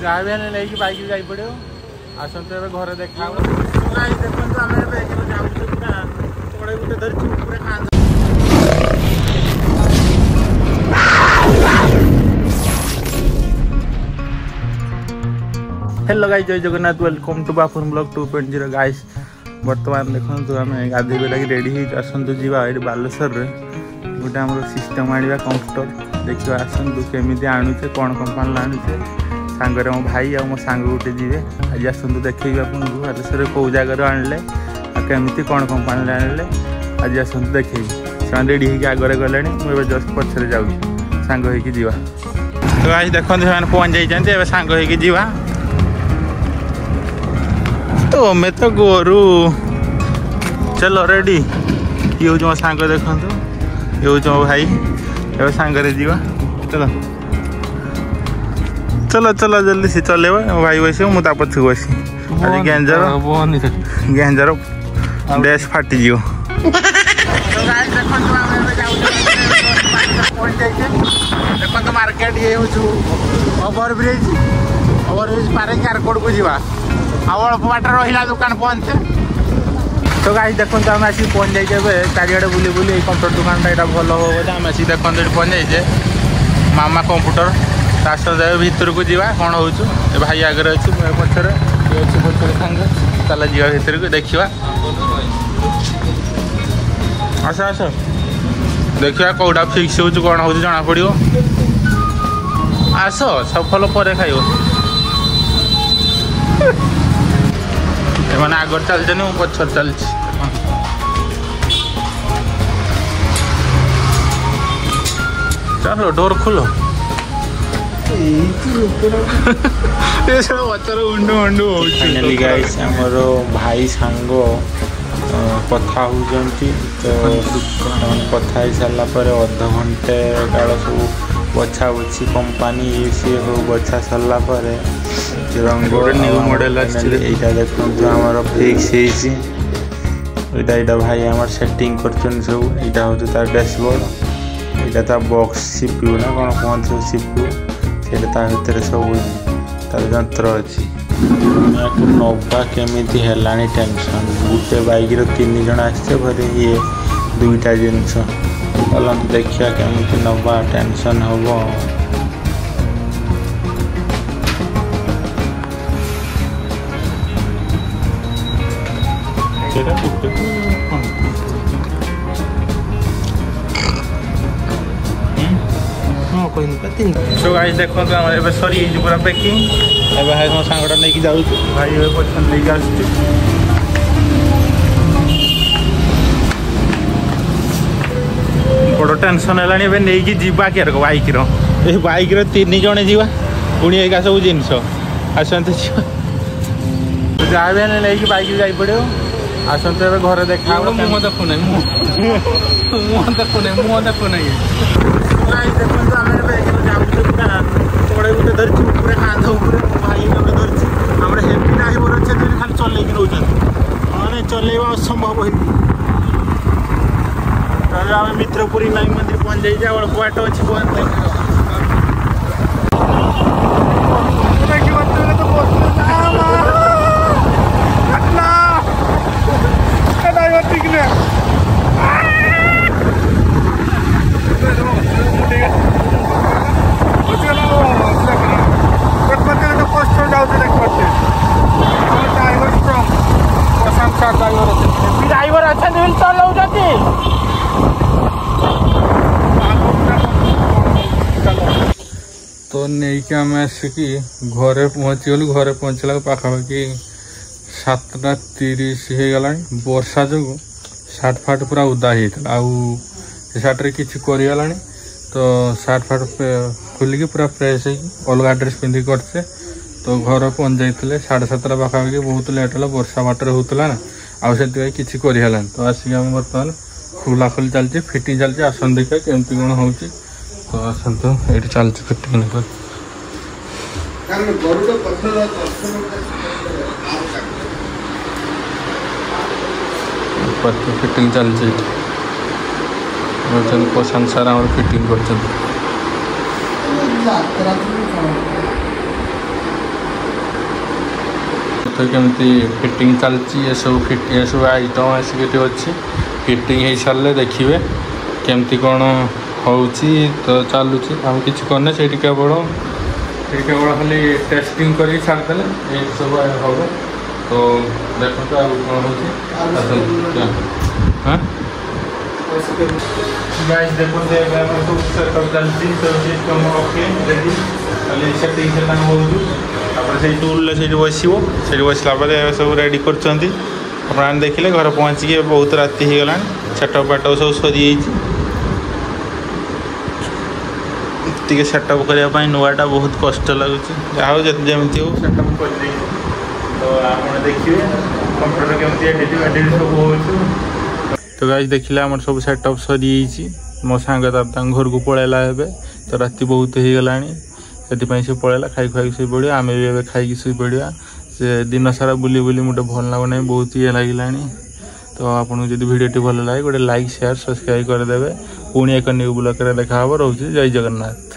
जहाँ भी नहीं बाइक जा पड़ो आसतु ए घर देखा देखो आम जाऊँ पूरा कड़े गोटे धरती पूरा खाँ हेलो गाइस जय जगन्नाथ वेलकम टू बापुर ब्लॉग 2.0 गाइस बर्तमान देखो आम गाधे लगे रेडी आसतु जावा ये बालेश्वर गोटे आम सिस्टम आने कंप्यूटर देखिए आसतु केमी आणुचे कौन कंपानी आणुचे सांगे मो भाई आ मो सांग गोटे जी आज आसतु देखिए आपको बालेश्वर कौ जगार आणले केमी कौन कंपानी आणले आज आसतु देखिए से रेडी होगी आगे गले मुझे जस्ट पछरे जाऊँ सांग होगा तो आज देखते से पहुँच जाइए सांग होगा तो मैं तो गोरू चलो रेडी ये हूँ मो सांग देखो ये हूँ मो भाई ये सांगे जीवा चलो चलो चलो जल्दी से चलेब मो भाई बस मुझे पछक बस आज गेंजर डैश फाटी जीव देखो मार्केट ये ओवरब्रिज पारे एयरपोर्ट को जीवा अल्प बाट रहा दुकान पहुँचे तो गाइस देखो आम आसिक पहुँच जाइए चारिड़े बुली बुली कंप्यूटर दुकान यहाँ भल हो आम आसिक देखो पहुँच जाइए मामा कंप्यूटर जाए भितर को जीवा कौन हो भाई आगे अच्छी पचर ये अच्छी पचर सांगे चल जा भितर को देखा आस आस देखा कौटा फिक्स हो कौन हो जना पड़ो आस सफल पर खाइब मैंने आगर चलते नहीं पचर चलती चलो डोर खोलो फाइनली गाइस हमर भाई सांग कथा होती तो कथा हो सारा पर अध घंटे काल सब बछा बछी कंपानी ये सी सब बछा सारा पर रंग न्यू मॉडल यहाँ देखो आमर फिक्स होता भाई आम सेटिंग कर सब यहाँ हूँ तार डैशबोर्ड यहाँ तार बॉक्स सीपीयू ना कौन कहते सीपीयू से भितर सब तार यंत्र अच्छी नवा केमी है टेंशन गोटे बैक 3 जन आसते घरे ये 2टा जिनस चलते देखिए केमी नवा टेंशन हम सो गाइस देखो ए सरी पूरा पैकिंग ए मो सांगटा नहीं जाऊँ भाई पसंद नहीं आस बड़ टेंशन है नहीं जीवा क्या बैक 3 जन जीवा पुणी एका सब जिनस आसते जहाँ भी नहीं बैक जा पड़ो आसतु ए घर देखा मुँह देखुना मुँह देखुना देखो आम जाऊँ पूरा कड़े गोटे धरती पूरा कांध पूरे भाई गोटे धरती आम हेवी ड्राइवर अच्छे खाली चल रोचे चलेवा असंभव आम मित्रपुरी माई मंदिर पहुँच जाइए अल्प बाट अच्छी पहुँच ड्राइवर अच्छा चलाऊँ तो नहीं कि आम आसिक घरे पहुँची गलु घरे पहुँचला पाखापाखि 7:30 हो गला वर्षा जो सार्ट फाट पूरा उदा होता आट्रे किसी करगला तो सार्ट फाट खोलिकी पूरा फ्रेश हो अलग ड्रेस पिंधि करते तो घर पहुँच जाते 7:30 पाखापाखि बहुत लेट है वर्षा बाटर होता ना आसे किसी करगलानी तो आसिक आम बर्तमान खोला खोली चलती फिटिंग चलती आसन देखा केमती कौन हो तो आसतु ये चलती फिटिंग फिटिंग चलती पसंद सारा आम फिटिंग कर देखो केमती फिटिंग चलती ये सब आइटम आसिक अच्छी फिटिंग हो सारे देखिए केमती कौन हो तो चलुची आम कि करने से केवल खाली टेस्टिंग कर छाड़देले ये सब हम तो देखो तो कौन हो हाँ गाइस देखो सब सेटअप चलती सब सिस्टम ओके रेडी खाली सेटिंग से हो से टूल से बसला सब रेडी कर देखिले घर पहुँचिके बहुत राति हो गला सेटअप बाटअप सब सरी टे सेटअप करने नुआटा बहुत कष्ट लगुच जहाँ जमी हो सेटअप कर तो आप देखिए कंप्यूटर केमती एडिट सब हो तो गाइस देखिले आम सब सेटअप सरी मो सांग घर को पलैला तो राति बहुत हो गला से पलैला खाई खुआ शुई पड़ा आम भी खाई शुई पड़ा से दिन सारा बुली बुली मुझे भल लगुना बहुत ये लगे तो आपको जब वीडियो भल लगे गोटे लाइक शेयर सब्सक्राइब करदे पुणी एक न्यू ब्लॉग देखा रोचे जय जगन्नाथ।